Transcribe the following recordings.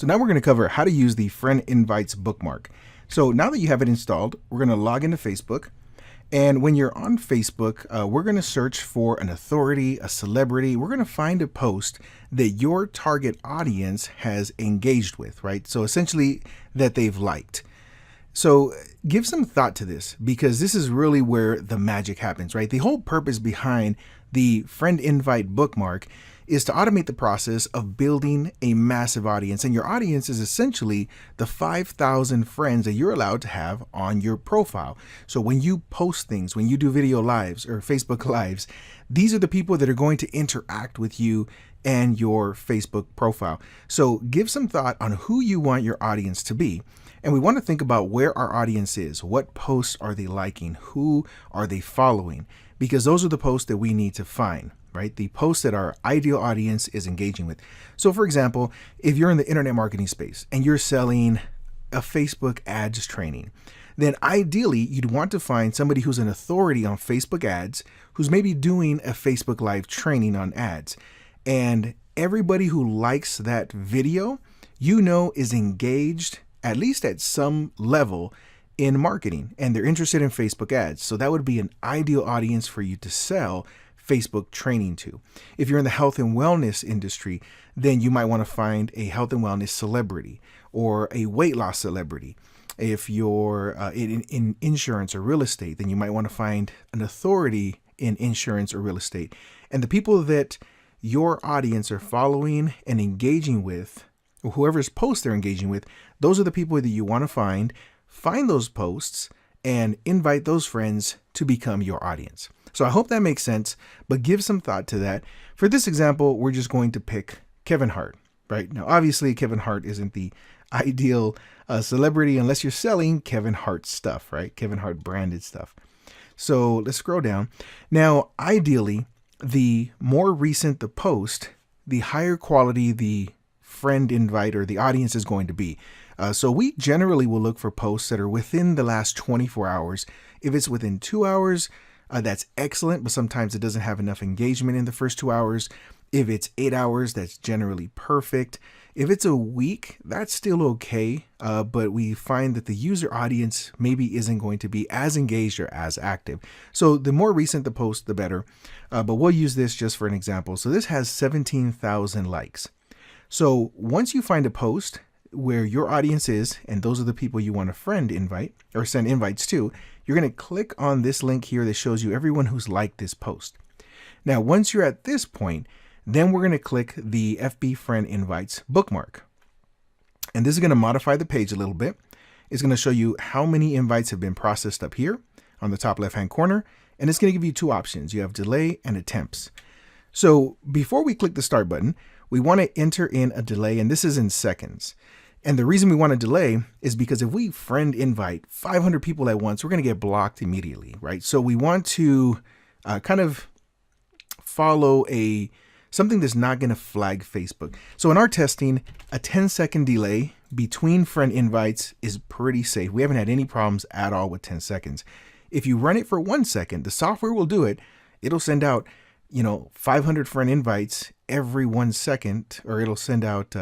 So now we're going to cover how to use the friend invites bookmark. So now that you have it installed, we're going to log into Facebook. And when you're on Facebook, we're going to search for an authority, a celebrity. We're going to find a post that your target audience has engaged with, right? So essentially that they've liked. So give some thought to this, because this is really where the magic happens, right? The whole purpose behind the friend invite bookmark is to automate the process of building a massive audience. And your audience is essentially the 5,000 friends that you're allowed to have on your profile. So when you post things, when you do video lives or Facebook lives, these are the people that are going to interact with you and your Facebook profile. So give some thought on who you want your audience to be. And we want to think about where our audience is. What posts are they liking? Who are they following? Because those are the posts that we need to find, right? The posts that our ideal audience is engaging with. So for example, if you're in the internet marketing space and you're selling a Facebook ads training, then ideally you'd want to find somebody who's an authority on Facebook ads, who's maybe doing a Facebook live training on ads. And everybody who likes that video, is engaged at least at some level in marketing, and they're interested in Facebook ads. So that would be an ideal audience for you to sell Facebook training to. If you're in the health and wellness industry, then you might want to find a health and wellness celebrity or a weight loss celebrity. If you're in insurance or real estate, then you might want to find an authority in insurance or real estate. And the people that your audience are following and engaging with, or whoever's post they're engaging with, those are the people that you want to find those posts and invite those friends to become your audience. So I hope that makes sense, but give some thought to that. For this example, we're just going to pick Kevin Hart, right? Now, obviously, Kevin Hart isn't the ideal celebrity unless you're selling Kevin Hart stuff, right? Kevin Hart branded stuff. So let's scroll down. Now, ideally, the more recent the post, the higher quality the friend invite or the audience is going to be. So we generally will look for posts that are within the last 24 hours. If it's within 2 hours, that's excellent, but sometimes it doesn't have enough engagement in the first 2 hours. If it's 8 hours, that's generally perfect. If it's a week, that's still okay, but we find that the user audience maybe isn't going to be as engaged or as active. So the more recent the post, the better, but we'll use this just for an example. So this has 17,000 likes. So once you find a post where your audience is, and those are the people you want to friend invite or send invites to, you're going to click on this link here that shows you everyone who's liked this post. Now, once you're at this point, then we're going to click the FB friend invites bookmark. And this is going to modify the page a little bit. It's going to show you how many invites have been processed up here on the top left-hand corner. And it's going to give you two options. You have delay and attempts. So before we click the start button, we want to enter in a delay, and this is in seconds. And the reason we want to delay is because if we friend invite 500 people at once, we're going to get blocked immediately, right? So we want to kind of follow something that's not going to flag Facebook. So in our testing, a 10-second delay between friend invites is pretty safe. We haven't had any problems at all with 10 seconds. If you run it for 1 second, the software will do it. It'll send out 500 friend invites every 1 second, or it'll send out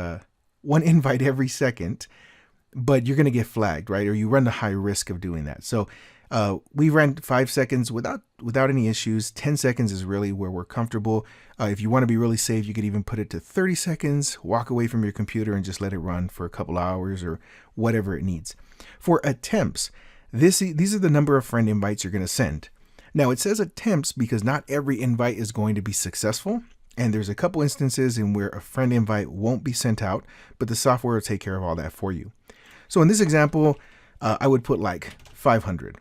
one invite every second, but you're going to get flagged, right? Or you run the high risk of doing that. So we ran 5 seconds without any issues. 10 seconds is really where we're comfortable. If you want to be really safe, you could even put it to 30 seconds, walk away from your computer and just let it run for a couple hours or whatever it needs. For attempts, these are the number of friend invites you're going to send. Now, it says attempts because not every invite is going to be successful. And there's a couple instances in where a friend invite won't be sent out, but the software will take care of all that for you. So in this example, I would put like 500.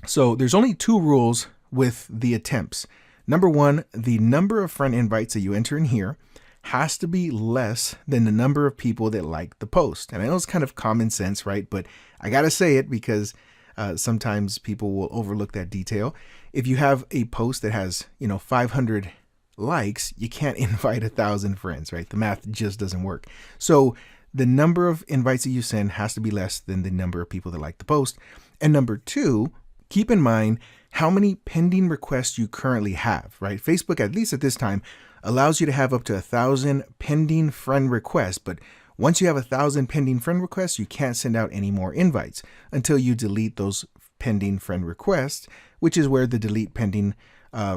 So there's only two rules with the attempts. Number one, the number of friend invites that you enter in here has to be less than the number of people that like the post. And I know it's kind of common sense, right? But I got to say it because sometimes people will overlook that detail. If you have a post that has, 500 likes, you can't invite 1,000 friends, right? The math just doesn't work. So the number of invites that you send has to be less than the number of people that like the post. And number two, keep in mind how many pending requests you currently have, right? Facebook, at least at this time, allows you to have up to 1,000 pending friend requests. But Once you have 1,000 pending friend requests, you can't send out any more invites until you delete those pending friend requests, which is where the delete pending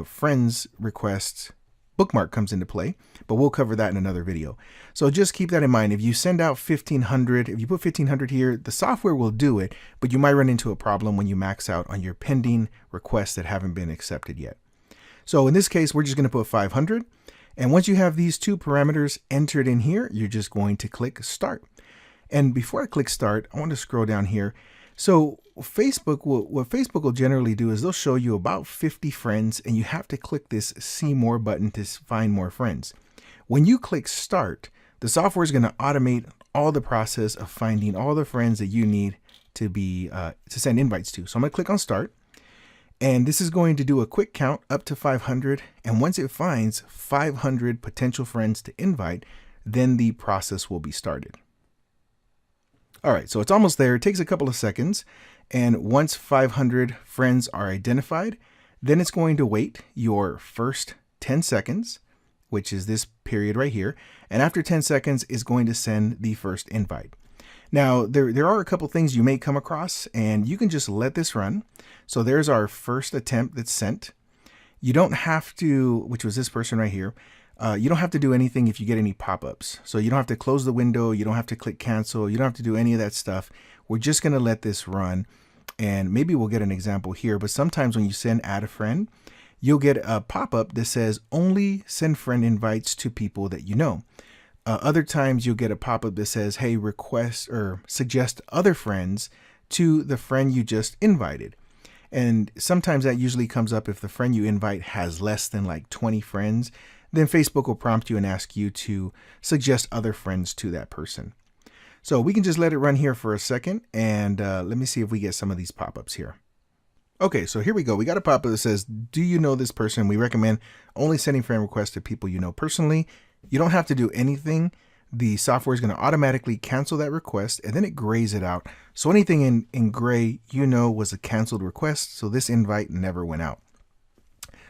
friends requests bookmark comes into play, but we'll cover that in another video. So just keep that in mind. If you send out 1,500, if you put 1,500 here, the software will do it, but you might run into a problem when you max out on your pending requests that haven't been accepted yet. So in this case, we're just going to put 500. And once you have these two parameters entered in here, you're just going to click start. And before I click start, I want to scroll down here. So what Facebook will generally do is they'll show you about 50 friends, and you have to click this see more button to find more friends. When you click start, the software is going to automate all the process of finding all the friends that you need to send invites to. So I'm going to click on start, and this is going to do a quick count up to 500. And once it finds 500 potential friends to invite, then the process will be started. All right, so it's almost there. It takes a couple of seconds. And once 500 friends are identified, then it's going to wait your first 10 seconds, which is this period right here. And after 10 seconds, it's going to send the first invite. Now, there are a couple things you may come across, and you can just let this run. So there's our first attempt that's sent. You don't have to, which was this person right here. You don't have to do anything if you get any pop-ups. So you don't have to close the window. You don't have to click cancel. You don't have to do any of that stuff. We're just going to let this run. And maybe we'll get an example here. But sometimes when you send add a friend, you'll get a pop-up that says only send friend invites to people that you know. Other times you'll get a pop-up that says, hey, request or suggest other friends to the friend you just invited. And sometimes that usually comes up if the friend you invite has less than like 20 friends. Then Facebook will prompt you and ask you to suggest other friends to that person. So we can just let it run here for a second, and let me see if we get some of these pop-ups here. Okay, so here we go. We got a pop-up that says, do you know this person? We recommend only sending friend requests to people you know personally. You don't have to do anything. The software is going to automatically cancel that request, and then it grays it out. So anything in gray, was a canceled request. So this invite never went out.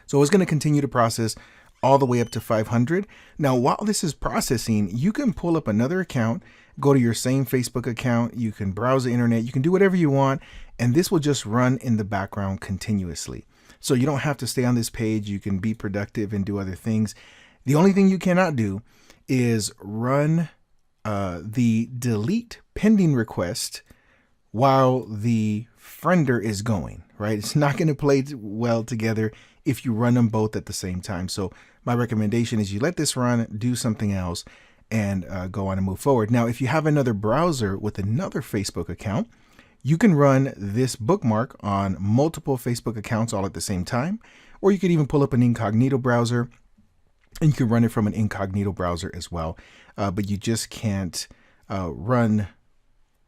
So it's going to continue to process all the way up to 500. Now, while this is processing, you can pull up another account, go to your same Facebook account. You can browse the internet. You can do whatever you want. And this will just run in the background continuously. So you don't have to stay on this page. You can be productive and do other things. The only thing you cannot do is run the delete pending request while the friender is going, right? It's not going to play well together if you run them both at the same time. So my recommendation is you let this run, do something else, and go on and move forward. Now, if you have another browser with another Facebook account, you can run this bookmark on multiple Facebook accounts all at the same time, or you could even pull up an incognito browser, and you can run it from an incognito browser as well. But you just can't run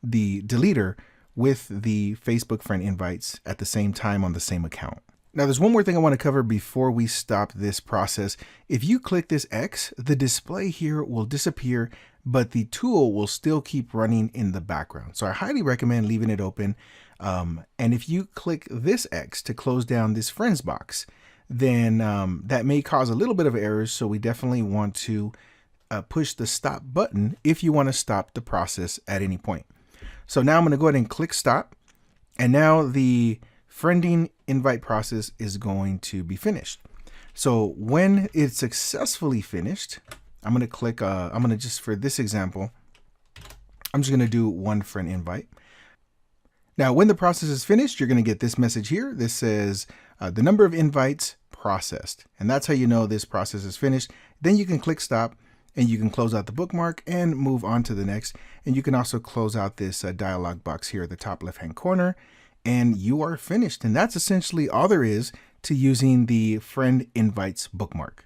the deleter with the Facebook friend invites at the same time on the same account. Now, there's one more thing I want to cover before we stop this process. If you click this X, the display here will disappear, but the tool will still keep running in the background. So I highly recommend leaving it open. And if you click this X to close down this friends box, then that may cause a little bit of errors. So we definitely want to push the stop button if you want to stop the process at any point. So now I'm going to go ahead and click stop. And now the friending invite process is going to be finished. So when it's successfully finished, I'm going to click, I'm going to just, for this example, I'm just going to do one friend invite. Now, when the process is finished, you're going to get this message here. This says the number of invites processed. And that's how you know this process is finished. Then you can click stop and you can close out the bookmark and move on to the next. And you can also close out this dialog box here at the top left-hand corner, and you are finished. And that's essentially all there is to using the friend invites bookmark.